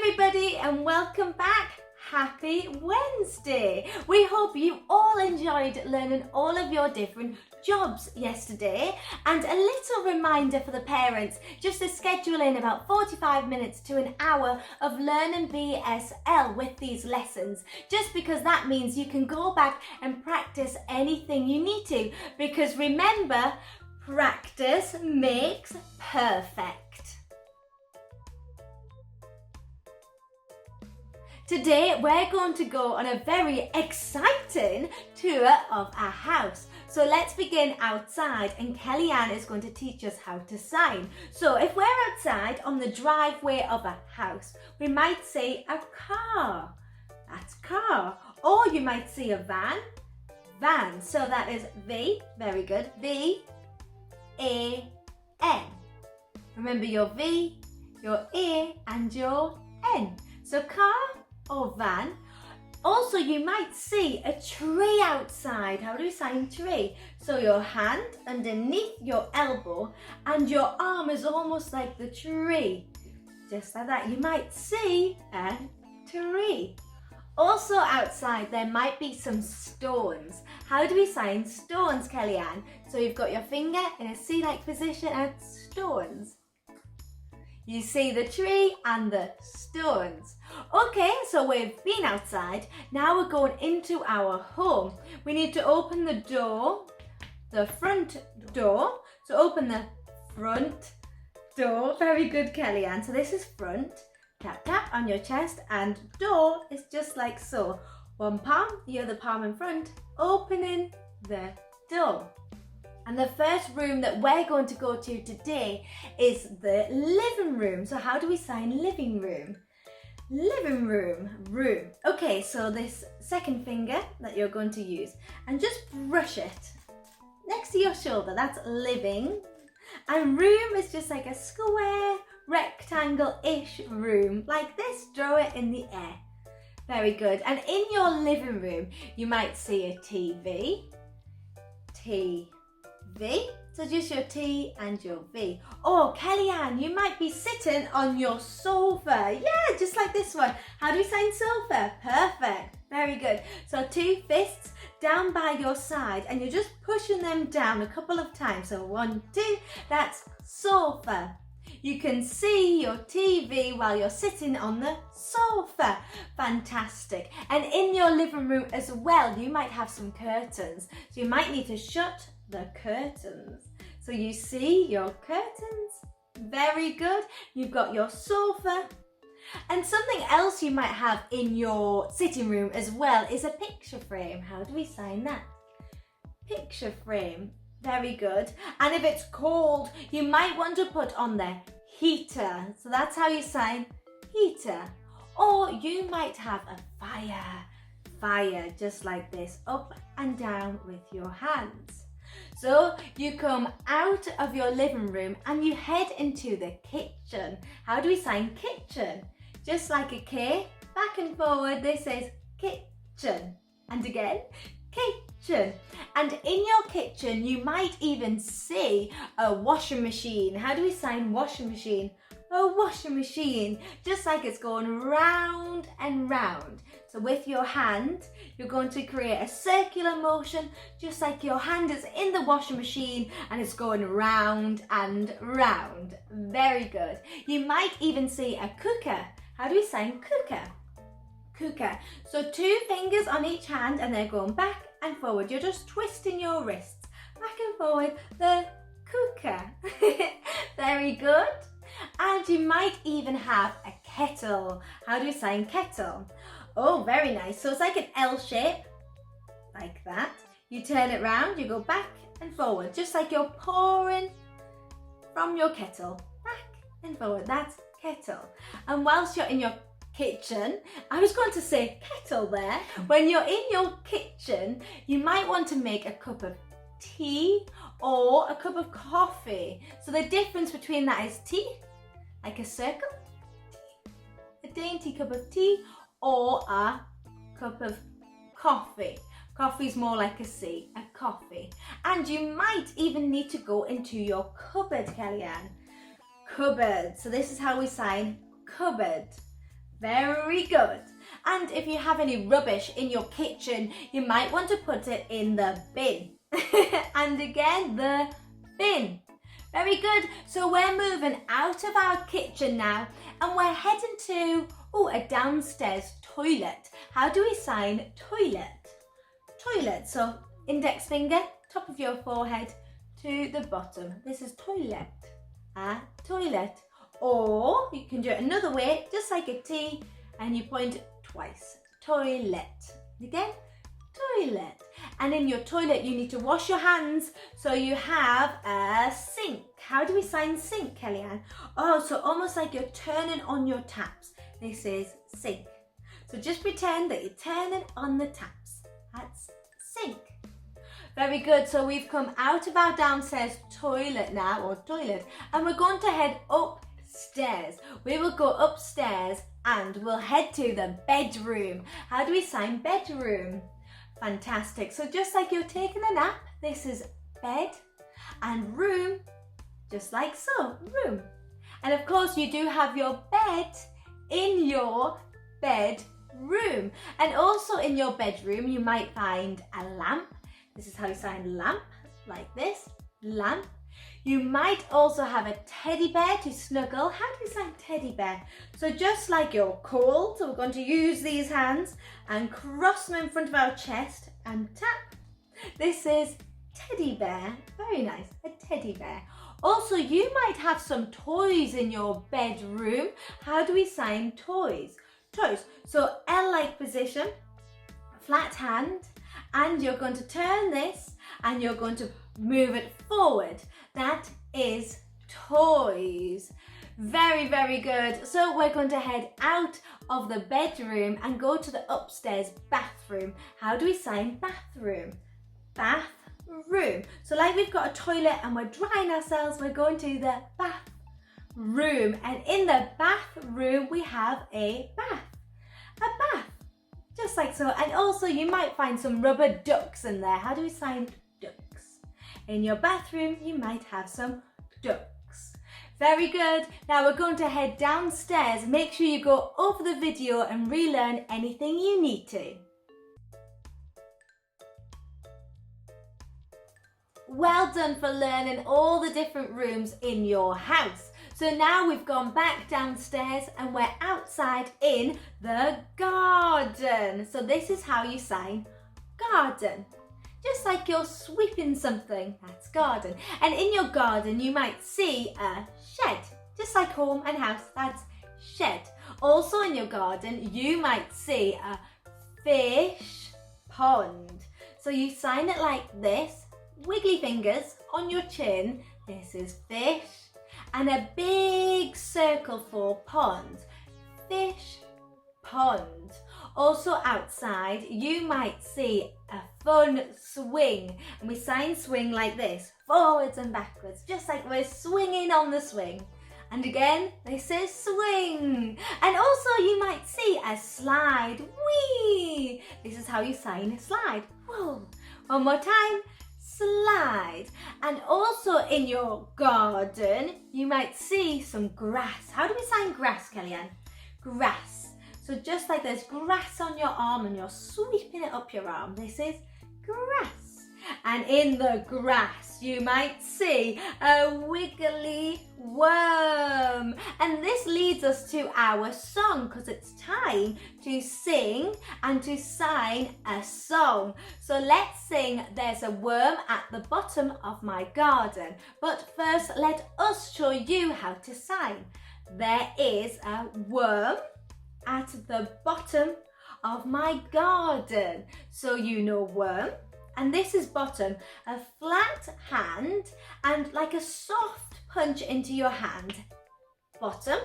everybody and welcome back. Happy Wednesday. We hope you all enjoyed learning all of your different jobs yesterday, and a little reminder for the parents just to schedule in about 45 minutes to an hour of learning BSL with these lessons, just because that means you can go back and practice anything you need to, because remember, practice makes perfect. Today we're going to go on a very exciting tour of our house. So let's begin outside, and Kelly-Ann is going to teach us how to sign. So if we're outside on the driveway of a house, we might see a car. That's car. Or you might see a van. Van. So that is V. Very good. V-A-N. Remember your V, your A and your N. So car or van. Also, you might see a tree outside. How do we sign tree? So your hand underneath your elbow and your arm is almost like the tree. Just like that. You might see a tree. Also outside there might be some stones. How do we sign stones, Kelly-Ann? So you've got your finger in a C-like position and stones. You see the tree and the stones. Okay, so we've been outside. Now we're going into our home. We need to open the door, the front door. So open the front door. Very good, Kelly-Ann. So this is front. Tap, tap on your chest, and door is just like so. One palm, the other palm in front, opening the door. And the first room that we're going to go to today is the living room. So how do we sign living room? Living room, room. Okay, so this second finger that you're going to use, and just brush it next to your shoulder. That's living. And room is just like a square, rectangle-ish room. Like this, draw it in the air. Very good. And in your living room, you might see a TV. So just your T and your V. Oh, Kelly-Ann, you might be sitting on your sofa. Yeah, just like this one. How do we sign sofa? Perfect. Very good. So two fists down by your side, and you're just pushing them down a couple of times. So 1, 2, that's sofa. You can see your TV while you're sitting on the sofa. Fantastic. And in your living room as well, you might have some curtains. So you might need to shut the curtains. So you see your curtains. Very good. You've got your sofa. And something else you might have in your sitting room as well is a picture frame. How do we sign that? Picture frame. Very good. And if it's cold, you might want to put on the heater. So that's how you sign heater. Or you might have a fire, just like this, up and down with your hands. So you come out of your living room and you head into the kitchen. How do we sign kitchen? Just like a K, back and forward, this is kitchen. And again, kitchen. And in your kitchen, you might even see a washing machine. How do we sign washing machine? A washing machine, just like it's going round and round. So with your hand, you're going to create a circular motion, just like your hand is in the washing machine and it's going round and round. Very good. You might even see a cooker. How do we sign cooker? Cooker. So two fingers on each hand and they're going back and forward. You're just twisting your wrists back and forward. The cooker. Very good. And you might even have a kettle. How do you sign kettle? Oh, very nice. So it's like an L shape, like that. You turn it round, you go back and forward, just like you're pouring from your kettle. Back and forward, that's kettle. And whilst you're in your kitchen, I was going to say kettle there. When you're in your kitchen, you might want to make a cup of tea or a cup of coffee. So the difference between that is tea, like a circle, tea, a dainty cup of tea, or a cup of coffee. Coffee's more like a C, a coffee. And you might even need to go into your cupboard, Kelly-Ann. Cupboard. So this is how we sign cupboard. Very good. And if you have any rubbish in your kitchen, you might want to put it in the bin. And again, the bin. Very good. So we're moving out of our kitchen now and we're heading to a downstairs toilet. How do we sign toilet? Toilet. So index finger, top of your forehead to the bottom. This is toilet. A toilet. Or you can do it another way, just like a T, and you point twice. Toilet. Again, toilet. And in your toilet, you need to wash your hands. So you have a sink. How do we sign sink, Kelly-Ann? Oh, so almost like you're turning on your taps. This is sink. So just pretend that you're turning on the taps. That's sink. Very good. So we've come out of our downstairs toilet now, or toilet, and we're going to head upstairs. We will go upstairs and we'll head to the bedroom. How do we sign bedroom? Fantastic. So just like you're taking a nap, this is bed, and room, just like so, room. And of course you do have your bed in your bedroom. And also in your bedroom you might find a lamp. This is how you sign lamp, like this, lamp. You might also have a teddy bear to snuggle. How do we sign teddy bear? So just like you're cold, so we're going to use these hands and cross them in front of our chest and tap. This is teddy bear. Very nice, a teddy bear. Also, you might have some toys in your bedroom. How do we sign toys? Toys. So L-like position, flat hand, and you're going to turn this and you're going to move it forward. That is toys. Very, very good. So we're going to head out of the bedroom and go to the upstairs bathroom. How do we sign bathroom? Bathroom. So like we've got a toilet and we're drying ourselves, we're going to the bathroom. And in the bathroom we have a bath. A bath. Just like so. And also you might find some rubber ducks in there. How do we sign ducks? In your bathroom, you might have some ducks. Very good. Now we're going to head downstairs. Make sure you go over the video and relearn anything you need to. Well done for learning all the different rooms in your house. So now we've gone back downstairs and we're outside in the garden. So this is how you sign garden. Just like you're sweeping something, that's garden. And in your garden, you might see a shed. Just like home and house, that's shed. Also in your garden, you might see a fish pond. So you sign it like this, wiggly fingers on your chin. This is fish. And a big circle for pond. Fish pond. Also outside, you might see a fun swing. And we sign swing like this, forwards and backwards, just like we're swinging on the swing. And again, this is swing. And also you might see a slide. Whee! This is how you sign a slide. Whoa! One more time. Slide. And also in your garden, you might see some grass. How do we sign grass, Kelly-Ann? Grass. So just like there's grass on your arm and you're sweeping it up your arm, this is grass. And in the grass, you might see a wiggly worm. And this leads us to our song because it's time to sing and to sign a song. So let's sing There's a Worm at the Bottom of My Garden. But first, let us show you how to sign. There is a worm at the bottom of my garden. So you know worm, and this is bottom, a flat hand and like a soft punch into your hand. Bottom,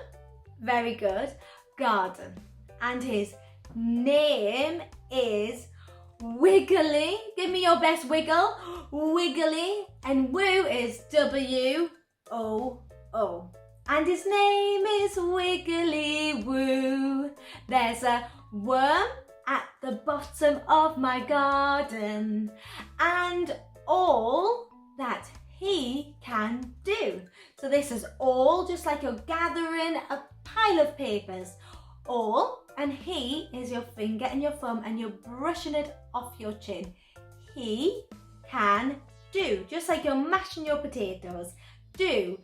very good, garden. And his name is Wiggly. Give me your best wiggle. Wiggly. And Woo is W-O-O. And his name is Wiggly Woo. There's a worm at the bottom of my garden, and all that he can do. So this is all, just like you're gathering a pile of papers. all, and he is your finger and your thumb, and you're brushing it off your chin. He can do, just like you're mashing your potatoes. Do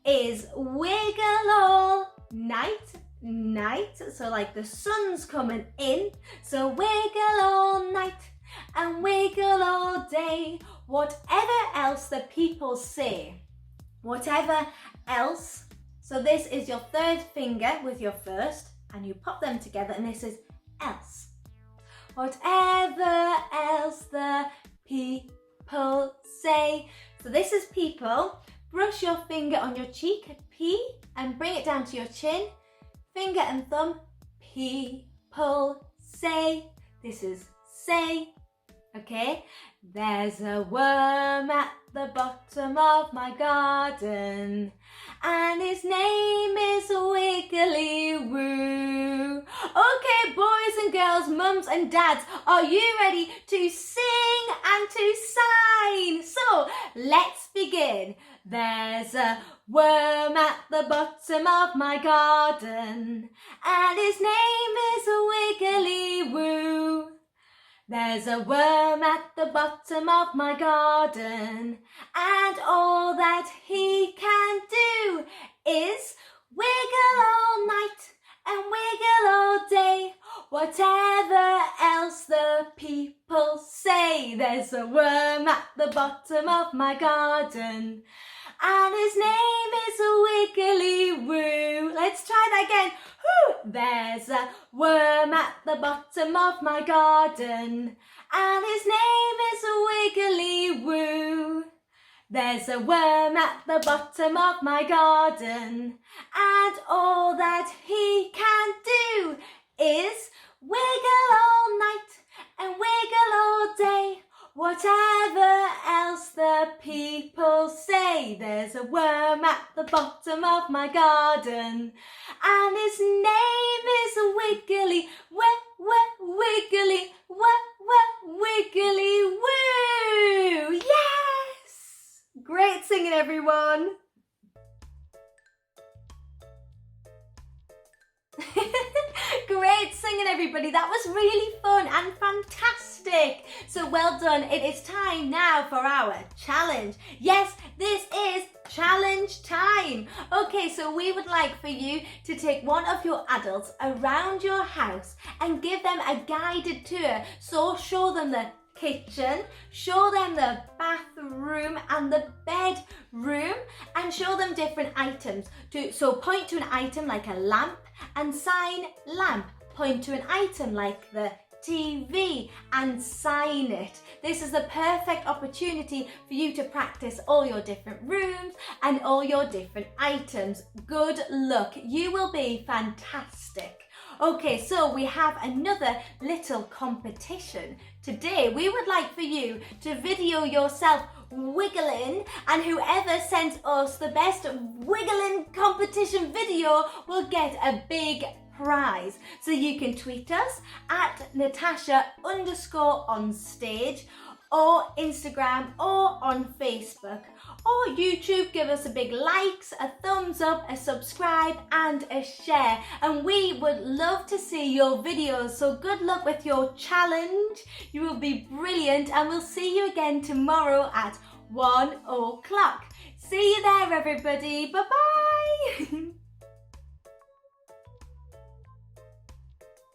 is wiggle all night, night. So like the sun's coming in. So wiggle all night and wiggle all day. Whatever else the people say. Whatever else. So this is your third finger with your first, and you pop them together, and this is else. Whatever else the people say. So this is people. Brush your finger on your cheek, P, and bring it down to your chin. Finger and thumb, people say. This is say, okay? There's a worm at the bottom of my garden, and his name is Wiggly Woo. Okay, boys and girls, mums and dads, are you ready to sing and to sign? So let's begin. There's a worm at the bottom of my garden, and his name is Wiggly Woo. There's a worm at the bottom of my garden, and all that he can do is wiggle all night and wiggle all day. Whatever else the people say, there's a worm at the bottom of my garden, and his name is Wiggly Woo. Let's try that again. Woo! There's a worm at the bottom of my garden, and his name is Wiggly Woo. There's a worm at the bottom of my garden, and all that he can do is wiggle all night and wiggle all day. Whatever else the people say, there's a worm at the bottom of my garden, and his name is Wiggly, Wiggly, Wiggly Woo! Yes! Great singing, everyone. Great singing, everybody. That was really fun and fantastic. So well done. It is time now for our challenge. Yes, this is challenge time. Okay, so we would like for you to take one of your adults around your house and give them a guided tour. So show them the kitchen, show them the bathroom and the bedroom, and show them different items. So point to an item like a lamp and sign lamp. Point to an item like the TV and sign it. This is the perfect opportunity for you to practice all your different rooms and all your different items. Good luck. You will be fantastic. Okay, so we have another little competition. Today, we would like for you to video yourself wiggling, and whoever sends us the best wiggling competition video will get a big prize. So you can tweet us at Natasha_onstage, or Instagram, or on Facebook, or YouTube. Give us a big likes, a thumbs up, a subscribe and a share, and we would love to see your videos. So good luck with your challenge. You will be brilliant, and we'll see you again tomorrow at 1 o'clock. See you there, everybody. Bye bye.